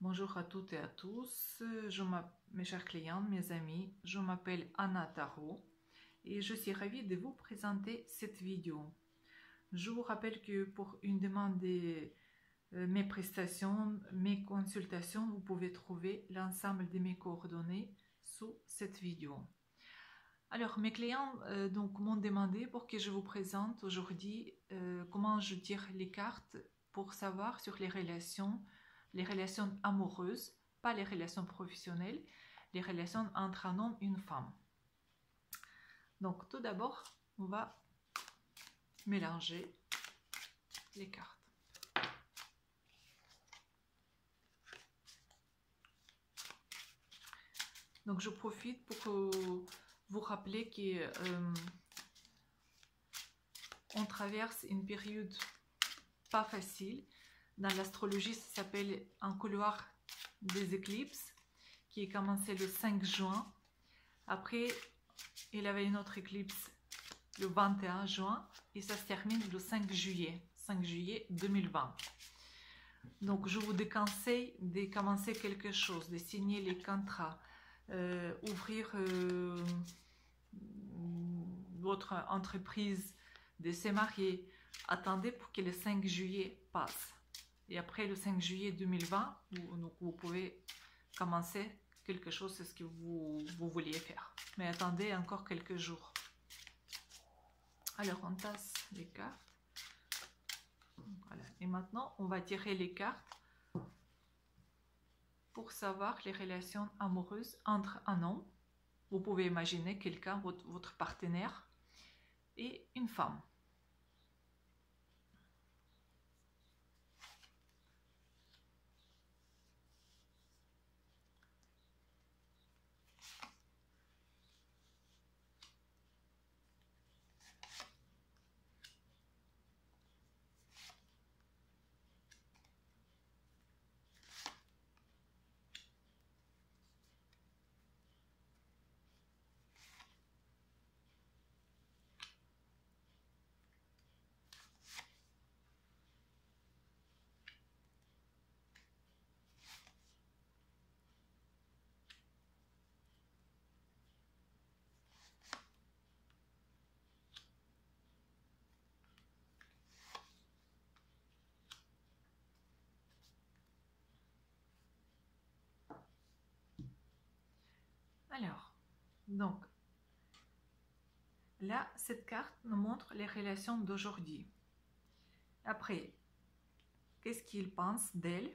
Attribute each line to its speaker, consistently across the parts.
Speaker 1: Bonjour à toutes et à tous, mes chers clients, mes amis, je m'appelle Anna Tarot et je suis ravie de vous présenter cette vidéo. Je vous rappelle que pour une demande de mes prestations, mes consultations, vous pouvez trouver l'ensemble de mes coordonnées sous cette vidéo. Alors, mes clients m'ont demandé pour que je vous présente aujourd'hui comment je tire les cartes pour savoir sur les relations amoureuses, pas les relations professionnelles, les relations entre un homme et une femme. Donc, tout d'abord, on va mélanger les cartes. Donc, je profite pour vous rappeler qu'on traverse une période pas facile. Dans l'astrologie, ça s'appelle un couloir des éclipses qui est commencé le 5 juin. Après, il y avait une autre éclipse le 21 juin et ça se termine le 5 juillet 2020. Donc, je vous déconseille de commencer quelque chose, de signer les contrats, ouvrir votre entreprise, de se marier. Attendez pour que le 5 juillet passe. Et après le 5 juillet 2020, vous pouvez commencer quelque chose, c'est ce que vous vouliez faire. Mais attendez encore quelques jours. Alors, on tasse les cartes. Voilà. Et maintenant, on va tirer les cartes pour savoir les relations amoureuses entre un homme. Vous pouvez imaginer quelqu'un, votre partenaire, et une femme. Alors, donc, là, cette carte nous montre les relations d'aujourd'hui. Après, qu'est-ce qu'il pense d'elle,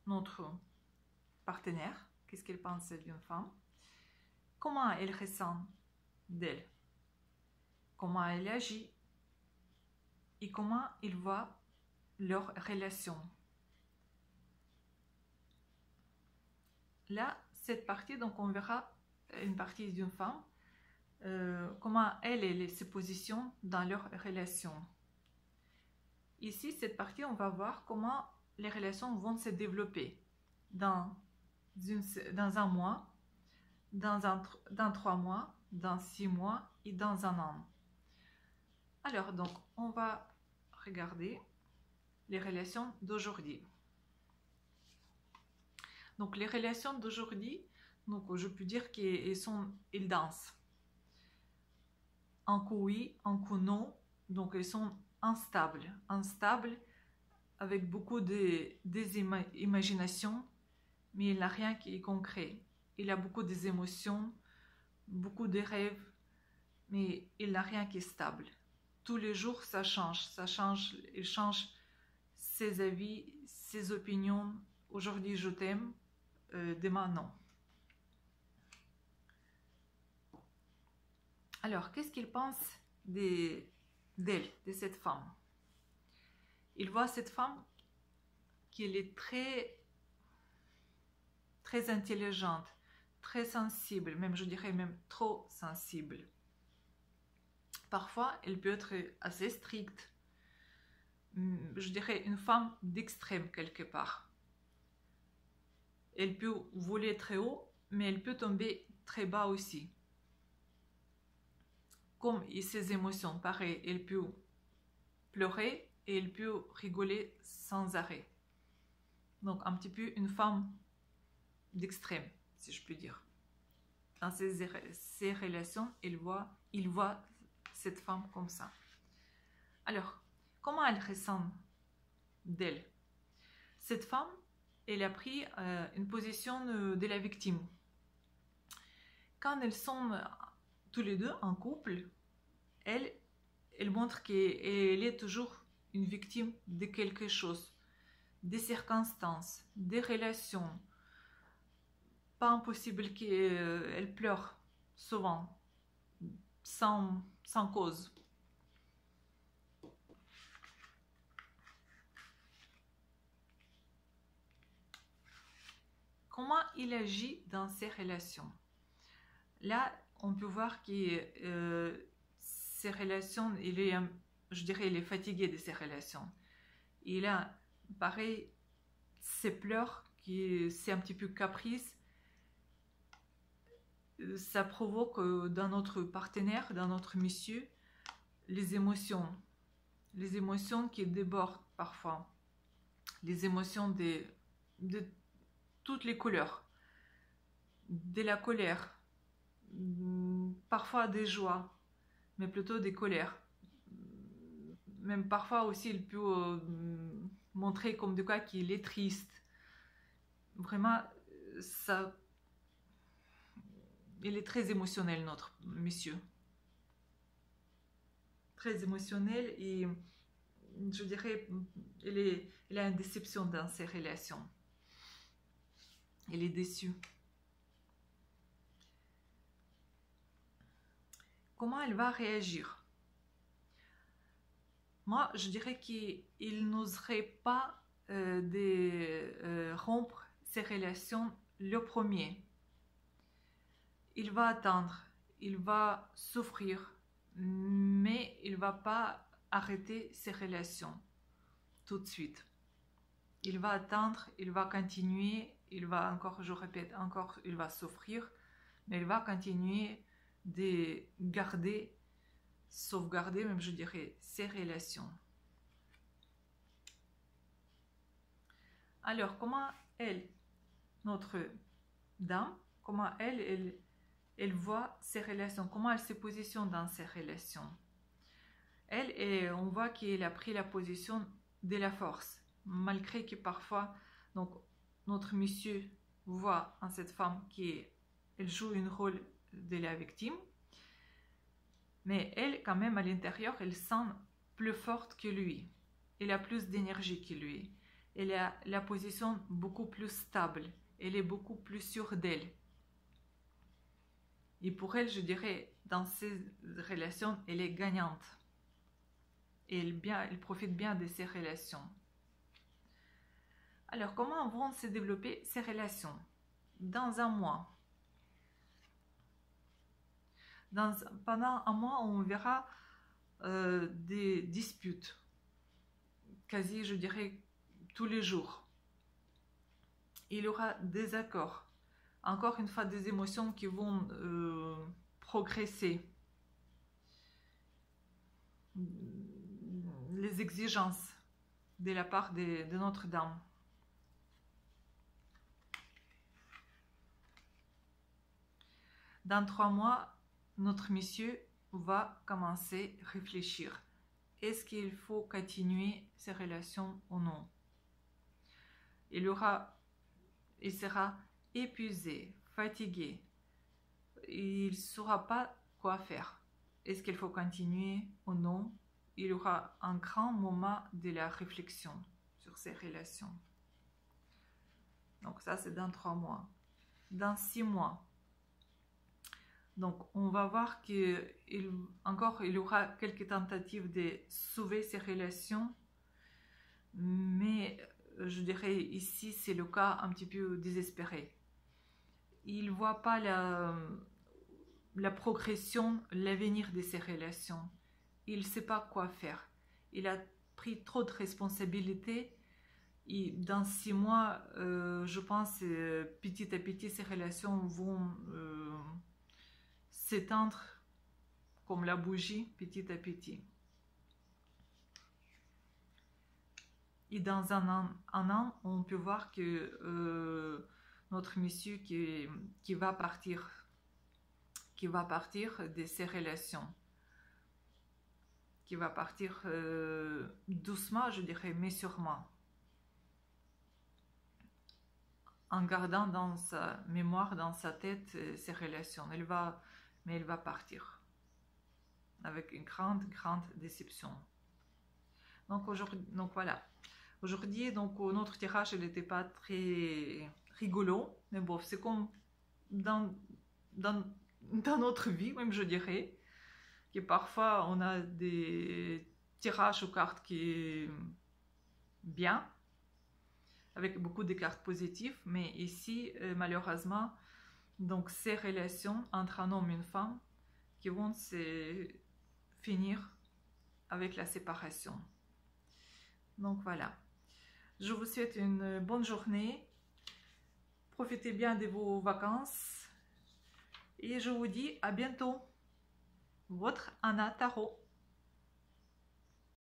Speaker 1: notre partenaire? Qu'est-ce qu'il pense d'une femme? Comment elle ressent d'elle? Comment elle agit? Et comment il voit leur relation? Là, cette partie, donc on verra une partie d'une femme, comment elle se positionne dans leur relation. Ici, cette partie, on va voir comment les relations vont se développer dans un mois, dans 3 mois, dans 6 mois et dans un an. Alors, donc, on va regarder les relations d'aujourd'hui. Donc, les relations d'aujourd'hui, donc je peux dire qu'ils dansent. Un coup oui, un coup non. Donc, ils sont instables avec beaucoup d'imagination, mais il n'a rien qui est concret. Il a beaucoup d'émotions, beaucoup de rêves, mais il n'a rien qui est stable. Tous les jours, ça change, il change ses avis, ses opinions. Aujourd'hui, je t'aime, demain, non. Alors, qu'est-ce qu'il pense d'elle, de cette femme? Il voit cette femme qu'elle est très intelligente, très sensible, même je dirais même trop sensible. Parfois, elle peut être assez stricte. Je dirais une femme d'extrême quelque part. Elle peut voler très haut, mais elle peut tomber très bas aussi. Comme ses émotions, pareil, elle peut pleurer et elle peut rigoler sans arrêt. Donc un petit peu une femme d'extrême, si je puis dire. Dans ses relations, il voit cette femme comme ça. Alors, comment elle ressent d'elle? Cette femme, elle a pris une position de la victime. Quand elles sont tous les deux en couple, elle montre qu'elle est toujours une victime de quelque chose, des circonstances, des relations. Pas impossible qu'elle pleure souvent, sans cause. Comment il agit dans ses relations? Là, on peut voir que ses relations, je dirais, il est fatigué de ses relations. Il a, pareil, ses pleurs, c'est un petit peu caprice. Ça provoque dans notre partenaire, dans notre monsieur, les émotions qui débordent parfois, les émotions de toutes les couleurs, de la colère, parfois des joies, mais plutôt des colères. Même parfois aussi, il peut montrer comme de quoi qu'il est triste. Vraiment, ça, il est très émotionnel, notre monsieur. Très émotionnel et je dirais, il a une déception dans ses relations. Il est déçu. Comment elle va réagir? Moi, je dirais qu'il n'oserait pas rompre ses relations le premier. Il va attendre, il va souffrir, mais il ne va pas arrêter ses relations tout de suite. Il va attendre, il va continuer, il va encore, je répète encore, il va souffrir, mais il va continuer de garder, sauvegarder, même je dirais, ses relations. Alors, comment elle, notre dame, comment elle voit ses relations, comment elle se positionne dans ses relations? On voit qu'elle a pris la position de la force, malgré que parfois, donc, notre monsieur voit en cette femme qu'elle joue un rôle de la victime, mais elle, quand même, à l'intérieur, elle sent plus forte que lui. Elle a plus d'énergie que lui. Elle a la position beaucoup plus stable. Elle est beaucoup plus sûre d'elle. Et pour elle, je dirais, dans ces relations, elle est gagnante. Et elle profite bien de ces relations. Alors, comment vont se développer ces relations? Dans un mois. Pendant un mois, on verra des disputes. Quasi, je dirais, tous les jours. Il y aura des accords. Encore une fois, des émotions qui vont progresser. Les exigences de la part de Notre-Dame. Dans 3 mois, notre monsieur va commencer à réfléchir. Est-ce qu'il faut continuer ces relations ou non? Il sera épuisé, fatigué. Il ne saura pas quoi faire. Est-ce qu'il faut continuer ou non? Il y aura un grand moment de la réflexion sur ces relations. Donc ça, c'est dans 3 mois. Dans 6 mois, donc on va voir qu'il y aura quelques tentatives de sauver ces relations, mais je dirais ici, c'est le cas un petit peu désespéré. Il ne voit pas la progression, l'avenir de ces relations. Il ne sait pas quoi faire. Il a pris trop de responsabilités. Et dans 6 mois, je pense, petit à petit, ces relations vont s'éteindre comme la bougie, petit à petit. Et dans un an, on peut voir que notre monsieur qui va partir de ces relations, qui va partir doucement, je dirais, mais sûrement, en gardant dans sa mémoire, dans sa tête, ces relations. Mais elle va partir avec une grande, grande déception. Donc aujourd'hui, donc voilà. Aujourd'hui, donc notre tirage, il n'était pas très rigolo, mais bon, c'est comme dans notre vie, même je dirais, que parfois on a des tirages aux cartes qui est bien, avec beaucoup de cartes positives, mais ici, malheureusement, donc ces relations entre un homme et une femme qui vont se finir avec la séparation. Donc voilà. Je vous souhaite une bonne journée. Profitez bien de vos vacances. Et je vous dis à bientôt. Votre Anna Tarot.